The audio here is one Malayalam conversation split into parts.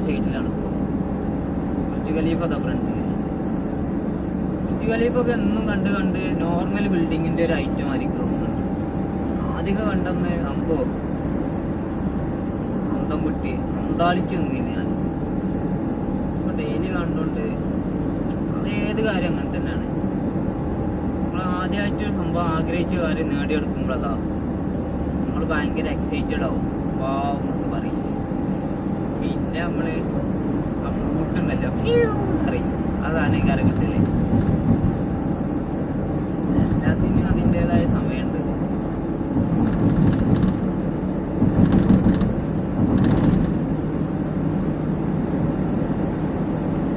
സൈഡിലാണ് ഇപ്പോൾ ബുർജ് ഖലീഫ അതാ ഫ്രണ്ടിൽ. ബുർജ് ഖലീഫ ഒക്കെ എന്നും കണ്ട് നോർമൽ ബിൽഡിങ്ങിൻ്റെ ഒരു ഐറ്റം ആയിരിക്കും തോന്നുന്നുണ്ട്. ആദ്യമൊക്കെ കണ്ടെന്ന് അന്തം വിട്ട് അന്താളിച്ച് നിന്നിന് ഞാൻ. ഇപ്പോൾ ഡെയിലി കണ്ടുകൊണ്ട് അത് ഏത് കാര്യം അങ്ങനെ തന്നെയാണ്. നമ്മൾ ആദ്യമായിട്ടൊരു സംഭവം ആഗ്രഹിച്ച കാര്യം നേടിയെടുക്കുമ്പോഴതാ നമ്മൾ ഭയങ്കര എക്സൈറ്റഡ് ആവും, വാവ് എന്നൊക്കെ പറയും. പിന്നെ നമ്മൾ ആ ഫ്രൂട്ട് ഉണ്ടല്ലോ പറയും, അതാണ് ഈ കരം കിട്ടല്. എല്ലാത്തിനും അതിൻ്റെതായ സമയമുണ്ട്.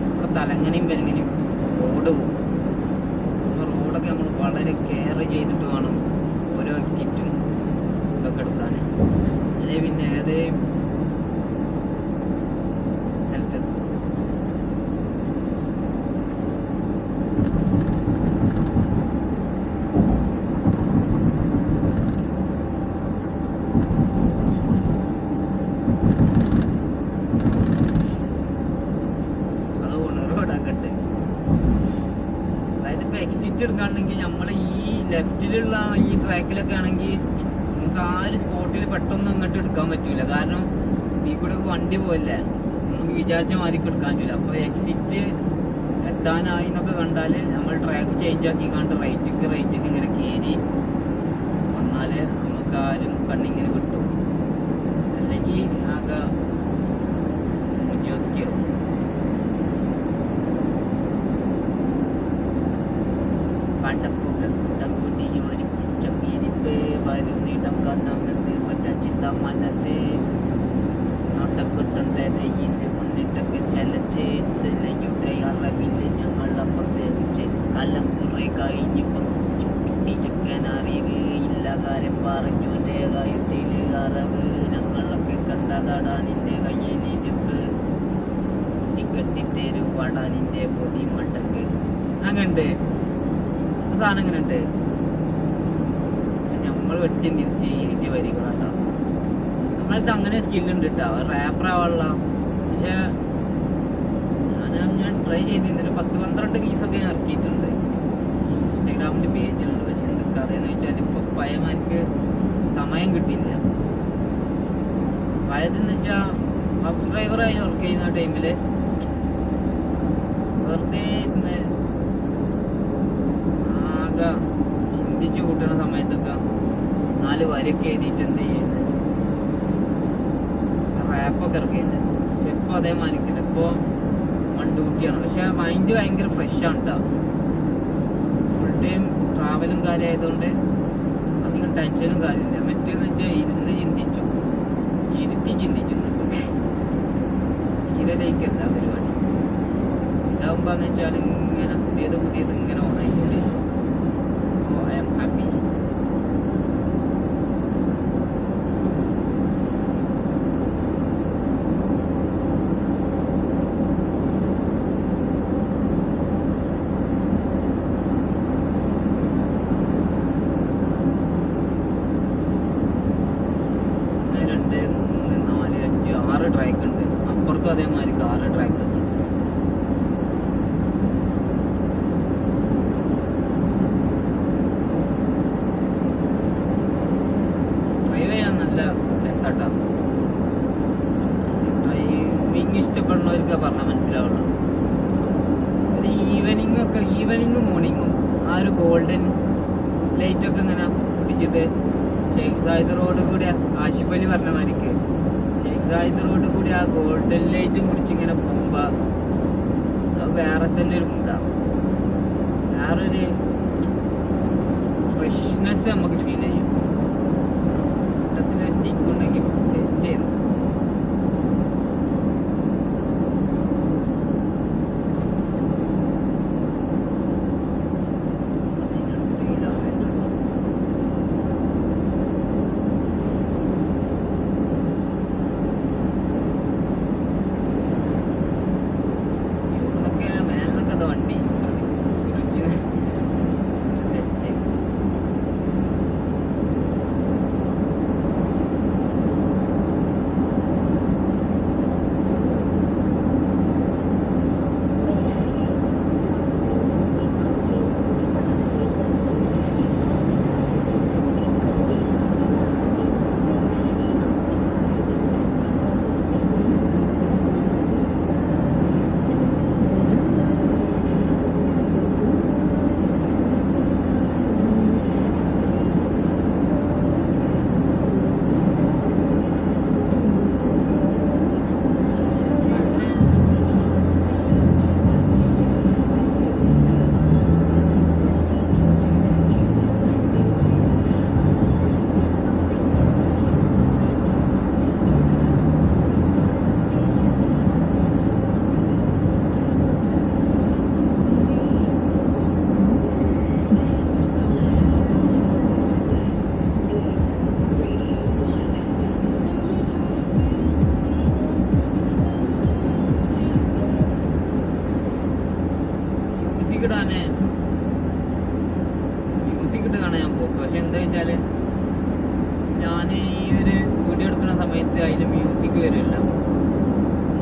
നമ്മുടെ തലങ്ങനെയും വെലങ്ങനെയും റോഡ് പോകും. അപ്പോൾ റോഡൊക്കെ നമ്മൾ വളരെ കെയർ ചെയ്തിട്ട് വേണം ഓരോ എക്സിറ്റും ഇതൊക്കെ എടുക്കാൻ. അല്ലെങ്കിൽ പിന്നെ ഏതേ സ്ഥലത്തെത്തും. അതുകൊണ്ട് റോഡാക്കട്ടെ. അതായത് ഇപ്പോൾ എക്സിറ്റ് എടുക്കുകയാണെങ്കിൽ നമ്മൾ ഈ ലെഫ്റ്റിലുള്ള ഈ ട്രാക്കിലൊക്കെ ആണെങ്കിൽ നമുക്ക് ആ ഒരു സ്പോട്ടിൽ പെട്ടെന്ന് ഇങ്ങോട്ട് എടുക്കാൻ പറ്റില്ല. കാരണം ഇതിൽ കൂടെ വണ്ടി പോയല്ലേ, നമുക്ക് വിചാരിച്ച മാതിരിക്ക് എടുക്കാൻ പറ്റില്ല. അപ്പോൾ എക്സിറ്റ് എത്താനായി എന്നൊക്കെ കണ്ടാൽ നമ്മൾ ട്രാക്ക് ചേഞ്ച് ആക്കി കണ്ട് റൈറ്റിക്ക് ഇങ്ങനെ കയറി വന്നാൽ നമുക്ക് ആരും കണ്ണിങ്ങനെ കിട്ടും. അല്ലെങ്കിൽ ആകെ മുജോസ്കിയോ പണ്ടപ്പൂക്കൂട്ടം കൂടി ഒരു പിച്ചപ്പീരിപ്പ് വരുന്നിടം കാണാമെന്ന് ഒറ്റ ചിന്ത മനസ്സ് നോട്ടക്കുട്ടം തരയിൽ വന്നിട്ടൊക്കെ ചലച്ച് തലയുടെ അറവിൽ ഞങ്ങളപ്പം തെറിച്ച് കലം കുറെ കഴിഞ്ഞിപ്പം ചുട്ടിച്ചക്കൻ അറിവ് ഇല്ല കാര്യം പറഞ്ഞു എൻ്റെ കാര്യത്തിൽ അറിവ് ഞങ്ങളൊക്കെ കണ്ടതാടാ നിന്റെ കയ്യിലിരിപ്പ് ടിക്കറ്റിത്തേരും വാടാ നിന്റെ പൊതി മട്ടക്ക്. അങ്ങനുണ്ട് സാധനം ഇങ്ങനെ ഉണ്ട്. നമ്മൾ വെട്ടി തിരിച്ച് എഴുതിയ വരികളാട്ടോ. നമ്മളടുത്ത് അങ്ങനെ സ്കില്ലുണ്ട് കേട്ടോ, റാപ്പറാവാനുള്ള. പക്ഷെ ഞാനങ്ങനെ ട്രൈ ചെയ്തിരുന്നില്ല. 10-12 പീസൊക്കെ ഞാൻ ഇറക്കിയിട്ടുണ്ട് ഇൻസ്റ്റാഗ്രാമിൻ്റെ പേജിലുണ്ട്. പക്ഷെ എന്ത് കഥയെന്ന് വെച്ചാൽ ഇപ്പോൾ പഴയമാർക്ക് സമയം കിട്ടിയില്ല. പഴയതെന്ന് വെച്ചാൽ ബസ് ഡ്രൈവറായി വർക്ക് ചെയ്യുന്ന ടൈമിൽ വെറുതെ ഇരുന്ന് ആകെ ചിന്തിച്ച് കൂട്ടുന്ന സമയത്തൊക്കെ 4 വരിയൊക്കെ എഴുതിയിട്ട് എന്ത് ചെയ്യുന്നത് റാപ്പൊക്കെ ഇറക്കിയത്. പക്ഷെ ഇപ്പോൾ അതേമാതിരിക്കില്ല, ഇപ്പോൾ വൺ ഡ്യൂട്ടിയാണ്. പക്ഷെ മൈൻഡ് ഭയങ്കര ഫ്രഷാണ് കേട്ടോ. ഫുൾ ടൈം ട്രാവലും കാര്യമായതുകൊണ്ട് അധികം ടെൻഷനും കാര്യമില്ല. മറ്റേന്ന് വെച്ചാൽ ഇരുത്തി ചിന്തിക്കുന്നുണ്ട്. തീരെ ലൈക്കല്ല പരിപാടി. ഇതാകുമ്പോൾ എന്ന് വെച്ചാൽ ഇങ്ങനെ പുതിയത് ഇങ്ങനെ ഓണായിക്കൊണ്ട്. So I am happy. Track ഉണ്ട്, അപ്പുറത്തും അതേമാതിരി 6 ട്രാക്ക് ഉണ്ട്. ഡ്രൈവ് ചെയ്യാൻ നല്ല രസാട്ടോ. ഡ്രൈവിങ് ഇഷ്ടപ്പെടുന്നവർക്ക് പറഞ്ഞാൽ മനസ്സിലാവുള്ളൂ. ഒരു ഈവനിങ്ങും മോർണിംഗും ആ ഒരു ഗോൾഡൻ ലൈറ്റൊക്കെ ഇങ്ങനെ പിടിച്ചിട്ട് ഷെയ്ഖ് സായിദ് റോഡ് കൂടി ആഷിഫ് അലി പറഞ്ഞ മാതിരിക്ക് ഷെയ്ഖ് സായിദ് റോഡ് കൂടി ആ ഗോൾഡൻ ലൈറ്റും പിടിച്ചിങ്ങനെ പോകുമ്പോൾ അത് വേറെ തന്നെ ഒരു മൂഡാണ്. വേറൊരു ഫ്രഷ്നെസ് നമുക്ക് ഫീൽ ചെയ്യും. കൂട്ടത്തിനൊരു സ്റ്റിക്ക് ഉണ്ടെങ്കിൽ സെറ്റ് ചെയ്യുന്നു. വണ്ടി സെറ്റ് മ്യൂസിക് ഇട്ട് കാണാൻ ഞാൻ പോക്ക്. പക്ഷെ എന്താ വെച്ചാൽ ഞാൻ ഈ ഒരു വീഡിയോ എടുക്കുന്ന സമയത്ത് അതിൽ മ്യൂസിക് വരില്ല.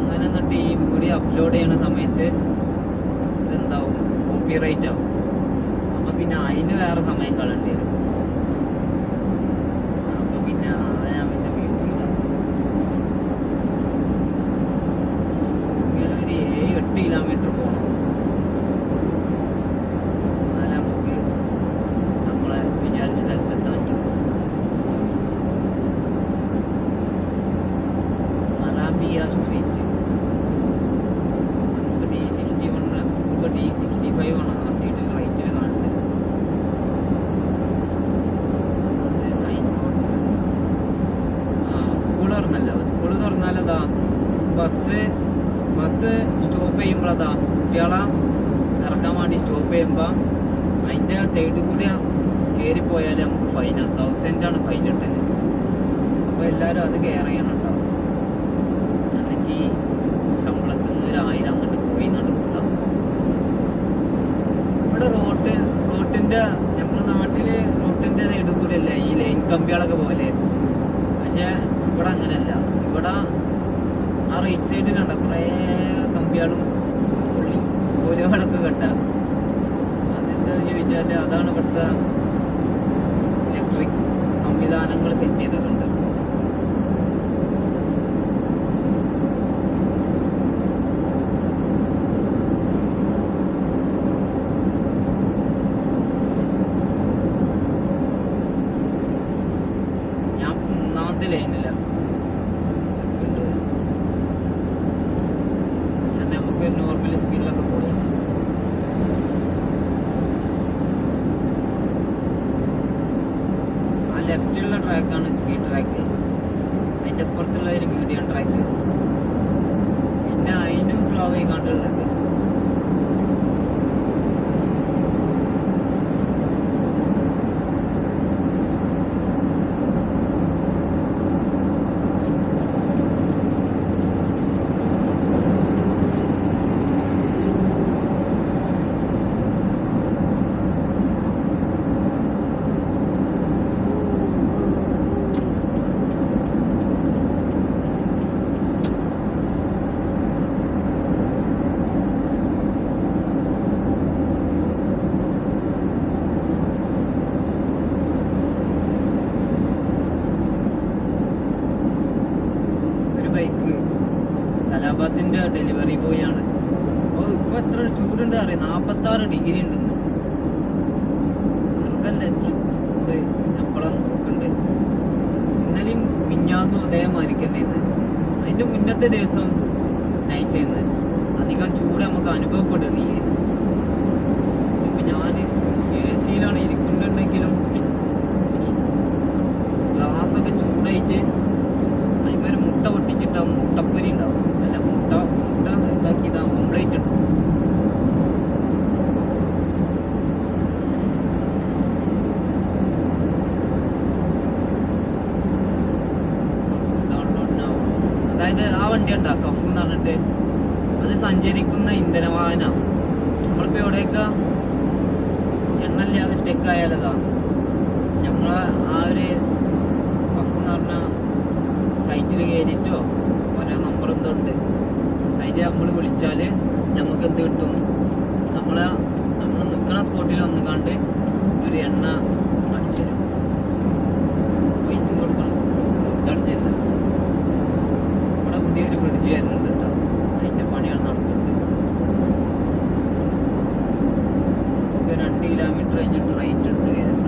അങ്ങനെ എന്നിട്ട് ഈ വീഡിയോ അപ്ലോഡ് ചെയ്യുന്ന സമയത്ത് ഇതെന്താവും, കോപ്പിറൈറ്റ് ആവും. അപ്പം പിന്നെ അതിന് വേറെ സമയം കളയേണ്ടി വരും. അപ്പം പിന്നെ അതാ ഞാൻ പിന്നെ മ്യൂസിക് ഇടാം. ഇങ്ങനെ ഒരു 7-8 കിലോമീറ്റർ പോകണം. എന്നാലേ നമുക്ക് നമ്മളെ വിചാരിച്ച സ്ഥലത്തെത്താൻ പറ്റും. മറാബിയ സ്ട്രീറ്റ്. നമുക്ക് D61, ഇപ്പോൾ D65 ആണ് ആ സൈഡ് റൈറ്റിൽ കാണുന്നത്. Sign board. സ്കൂൾ തുറന്നല്ലോ. സ്കൂൾ തുറന്നാലതാ ബസ് സ്റ്റോപ്പ് ചെയ്യുമ്പോഴതാ കുട്ടികളെ ഇറക്കാൻ വേണ്ടി സ്റ്റോപ്പ് ചെയ്യുമ്പോൾ അതിൻ്റെ സൈഡ് കൂടി കയറിപ്പോയാൽ നമുക്ക് ഫൈൻ 1000 ആണ് ഫൈൻ ഇട്ടത്. അപ്പോൾ എല്ലാവരും അത് കെയർ ചെയ്യണുണ്ടാവും. അല്ലെങ്കിൽ ശമ്പളത്തിൽ നിന്ന് 1000 അങ്ങോട്ട് പോയി നടക്കുന്നുണ്ടാവും. ഇവിടെ റോട്ടിൻ്റെ നമ്മുടെ നാട്ടിൽ റോട്ടിൻ്റെ സൈഡ് കൂടി അല്ലേ ഈ ലൈൻ കമ്പികളൊക്കെ പോലെ. പക്ഷേ ഇവിടെ അങ്ങനെയല്ല. ഇവിടെ ആ റൈറ്റ് സൈഡിലുണ്ട് കുറേ കമ്പികളും കോലുകളൊക്കെ കെട്ട. അതെന്താണെന്ന് ചോദിച്ചാൽ അതാണ് ഇവിടുത്തെ ഇലക്ട്രിക് സംവിധാനങ്ങൾ സെറ്റ് ചെയ്തിട്ടുണ്ട്. ഞാൻ 3ാമത്തെ ലൈനില്ല നമുക്ക് നോർമൽ സ്പീഡിലൊക്കെ പോയാൽ മതി. ആ ലെഫ്റ്റിലുള്ള ട്രാക്കാണ് സ്പീഡ് ട്രാക്ക്. അതിൻ്റെ അപ്പുറത്തുള്ള ഒരു മീഡിയം ട്രാക്ക്. പിന്നെ അതിനും സ്ലോ ആയി കണ്ടുള്ളത്. ബൈക്ക് തലാബാദിൻ്റെ ഡെലിവറി ബോയ് ആണ്. അപ്പോൾ ഇപ്പോൾ എത്ര ചൂടുണ്ട് അറിയാം, 46 ഡിഗ്രി ഉണ്ടെന്ന്. വെറുതല്ല എത്ര ചൂട് നമ്മളെ നോക്കുന്നുണ്ട്. ഇന്നലെയും മിഞ്ഞാന്നും അതേമാതിരിക്കണ്ടേന്ന്. അതിൻ്റെ മുന്നത്തെ ദിവസം നൈസേന്ന്. അധികം ചൂട് നമുക്ക് അനുഭവപ്പെടുന്നീ. ഇപ്പം ഞാൻ AC-യിലാണ് ഇരിക്കുന്നുണ്ടെങ്കിലും ഗ്ലാസ്സൊക്കെ ചൂടായിട്ട് അതിന്മേൽ മുട്ട പൊട്ടിച്ചിട്ടാവും മുട്ടപ്പൊരി ഉണ്ടാവും. അല്ല മുട്ട എന്താക്കിയതാ ഓംപ്ലേറ്റ് ഉണ്ട്. അതായത് ആ വണ്ടി ഉണ്ടാ കഫ് എന്ന് പറഞ്ഞിട്ട് അത് സഞ്ചരിക്കുന്ന ഇന്ധനവാഹനമാണ്. നമ്മളിപ്പോൾ എവിടെയൊക്കെ എണ്ണയില്ലാതെ സ്റ്റെക്ക് ആയാലതാ നമ്മളെ ആ ഒരു കഫ് എന്ന് പറഞ്ഞാൽ സൈറ്റിൽ കയറിയിട്ടോ ഓരോ നമ്പർ എന്തോ ഉണ്ട്. അതിൽ നമ്മൾ വിളിച്ചാൽ നമുക്ക് എന്ത് കിട്ടും, നമ്മൾ നിൽക്കുന്ന സ്പോട്ടിൽ വന്നുകാണ്ട് ഒരു എണ്ണ അടിച്ചു തരും. പൈസ കൊടുക്കണം, അടിച്ചല്ല. ഇവിടെ പുതിയൊരു ബ്രിഡ്ജ് വരുന്നുണ്ട് കേട്ടോ. അതിൻ്റെ പണിയാണ് നടക്കുന്നുണ്ട്. നമുക്ക് 2 കിലോമീറ്റർ കഴിഞ്ഞിട്ട് റൈറ്റ് എടുത്ത് കയറും.